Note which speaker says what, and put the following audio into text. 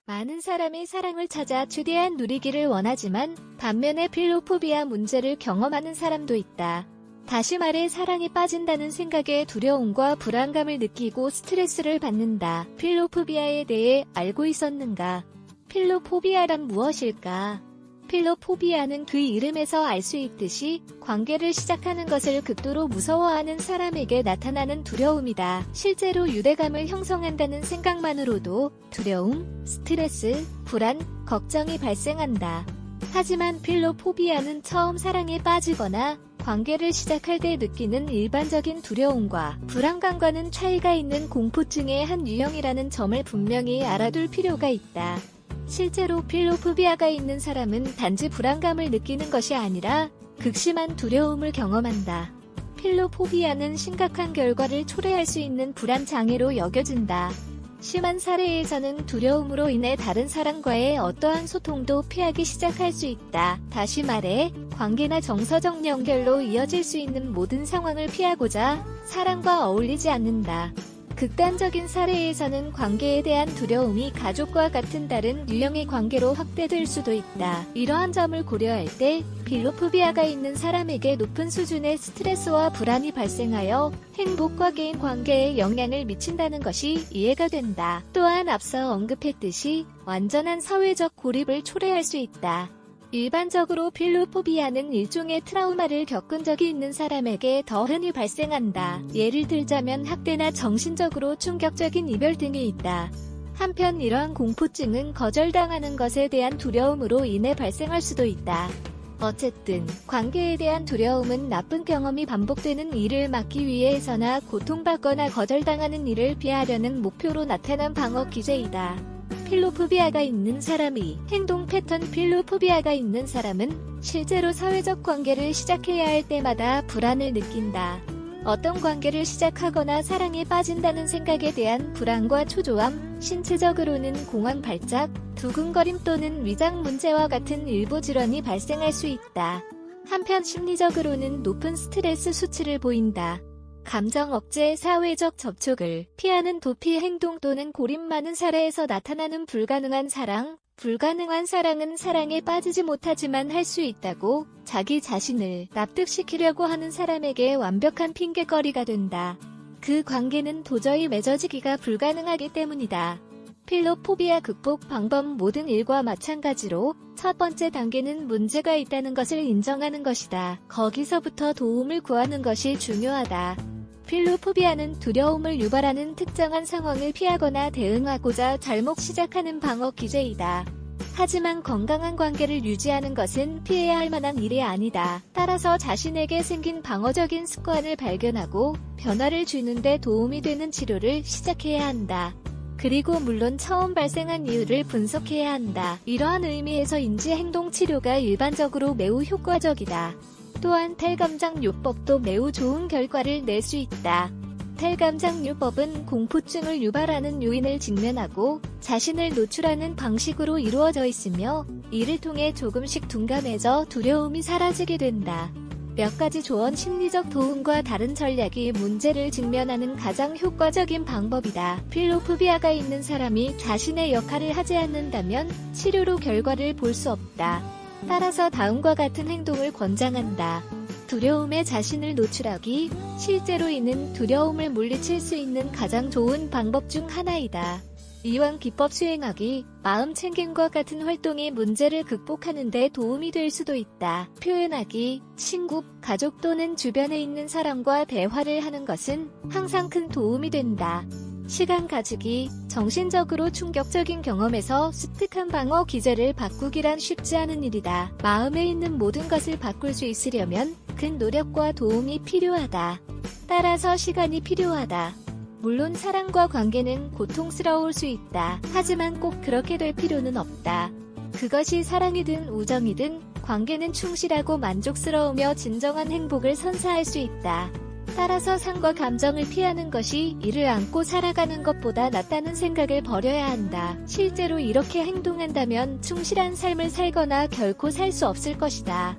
Speaker 1: 많은 사람이 사랑을 찾아 최대한 누리기를 원하지만 반면에 필로포비아 문제를 경험하는 사람도 있다. 다시 말해 사랑에 빠진다는 생각에 두려움과 불안감을 느끼고 스트레스를 받는다. 필로포비아에 대해 알고 있었는가? 필로포비아란 무엇일까? 필로포비아는 그 이름에서 알 수 있듯이 관계를 시작하는 것을 극도로 무서워하는 사람에게 나타나는 두려움이다. 실제로 유대감을 형성한다는 생각만으로도 두려움, 스트레스, 불안, 걱정이 발생한다. 하지만 필로포비아는 처음 사랑에 빠지거나 관계를 시작할 때 느끼는 일반적인 두려움과 불안감과는 차이가 있는 공포증의 한 유형이라는 점을 분명히 알아둘 필요가 있다. 실제로 필로포비아가 있는 사람은 단지 불안감을 느끼는 것이 아니라 극심한 두려움을 경험한다. 필로포비아는 심각한 결과를 초래할 수 있는 불안 장애로 여겨진다. 심한 사례에서는 두려움으로 인해 다른 사람과의 어떠한 소통도 피하기 시작할 수 있다. 다시 말해, 관계나 정서적 연결로 이어질 수 있는 모든 상황을 피하고자 사람과 어울리지 않는다. 극단적인 사례에서는 관계에 대한 두려움이 가족과 같은 다른 유형의 관계로 확대될 수도 있다. 이러한 점을 고려할 때 필로포비아가 있는 사람에게 높은 수준의 스트레스와 불안이 발생하여 행복과 개인 관계에 영향을 미친다는 것이 이해가 된다. 또한 앞서 언급했듯이 완전한 사회적 고립을 초래할 수 있다. 일반적으로 필로포비아는 일종의 트라우마를 겪은 적이 있는 사람에게 더 흔히 발생한다. 예를 들자면 학대나 정신적으로 충격적인 이별 등이 있다. 한편 이러한 공포증은 거절당하는 것에 대한 두려움으로 인해 발생할 수도 있다. 어쨌든 관계에 대한 두려움은 나쁜 경험이 반복되는 일을 막기 위해서나 고통받거나 거절당하는 일을 피하려는 목표로 나타난 방어 기제이다. 필로포비아가 있는 사람이 행동 패턴 필로포비아가 있는 사람은 실제로 사회적 관계를 시작해야 할 때마다 불안을 느낀다. 어떤 관계를 시작하거나 사랑에 빠진다는 생각에 대한 불안과 초조함, 신체적으로는 공황 발작, 두근거림 또는 위장 문제와 같은 일부 질환이 발생할 수 있다. 한편 심리적으로는 높은 스트레스 수치를 보인다. 감정 억제, 사회적 접촉을 피하는 도피 행동 또는 고립. 많은 사례에서 나타나는 불가능한 사랑. 불가능한 사랑은 사랑에 빠지지 못하지만 할 수 있다고 자기 자신을 납득시키려고 하는 사람에게 완벽한 핑계거리가 된다. 그 관계는 도저히 맺어지기가 불가능하기 때문이다. 필로포비아 극복 방법 모든 일과 마찬가지로 첫 번째 단계는 문제가 있다는 것을 인정하는 것이다. 거기서부터 도움을 구하는 것이 중요하다. 필로포비아는 두려움을 유발하는 특정한 상황을 피하거나 대응하고자 잘못 시작하는 방어 기제이다. 하지만 건강한 관계를 유지하는 것은 피해야 할 만한 일이 아니다. 따라서 자신에게 생긴 방어적인 습관을 발견하고 변화를 주는 데 도움이 되는 치료를 시작해야 한다. 그리고 물론 처음 발생한 이유를 분석해야 한다. 이러한 의미에서 인지행동치료가 일반적으로 매우 효과적이다. 또한 탈감장요법도 매우 좋은 결과를 낼 수 있다. 탈감장요법은 공포증을 유발하는 요인을 직면하고 자신을 노출하는 방식으로 이루어져 있으며 이를 통해 조금씩 둔감해져 두려움이 사라지게 된다. 몇 가지 조언 심리적 도움과 다른 전략이 문제를 직면하는 가장 효과적인 방법이다. 필로포비아가 있는 사람이 자신의 역할을 하지 않는다면 치료로 결과를 볼 수 없다. 따라서 다음과 같은 행동을 권장한다. 두려움에 자신을 노출하기, 실제로 이는 두려움을 물리칠 수 있는 가장 좋은 방법 중 하나이다. 이완 기법 수행하기, 마음 챙김과 같은 활동이 문제를 극복하는 데 도움이 될 수도 있다. 표현하기, 친구, 가족 또는 주변에 있는 사람과 대화를 하는 것은 항상 큰 도움이 된다. 시간 가지기, 정신적으로 충격적인 경험에서 습득한 방어 기제를 바꾸기란 쉽지 않은 일이다. 마음에 있는 모든 것을 바꿀 수 있으려면 큰 노력과 도움이 필요하다. 따라서 시간이 필요하다. 물론 사랑과 관계는 고통스러울 수 있다. 하지만 꼭 그렇게 될 필요는 없다. 그것이 사랑이든 우정이든 관계는 충실하고 만족스러우며 진정한 행복을 선사할 수 있다. 따라서 상과 감정을 피하는 것이 이를 안고 살아가는 것보다 낫다는 생각을 버려야 한다. 실제로 이렇게 행동한다면 충실한 삶을 살거나 결코 살 수 없을 것이다.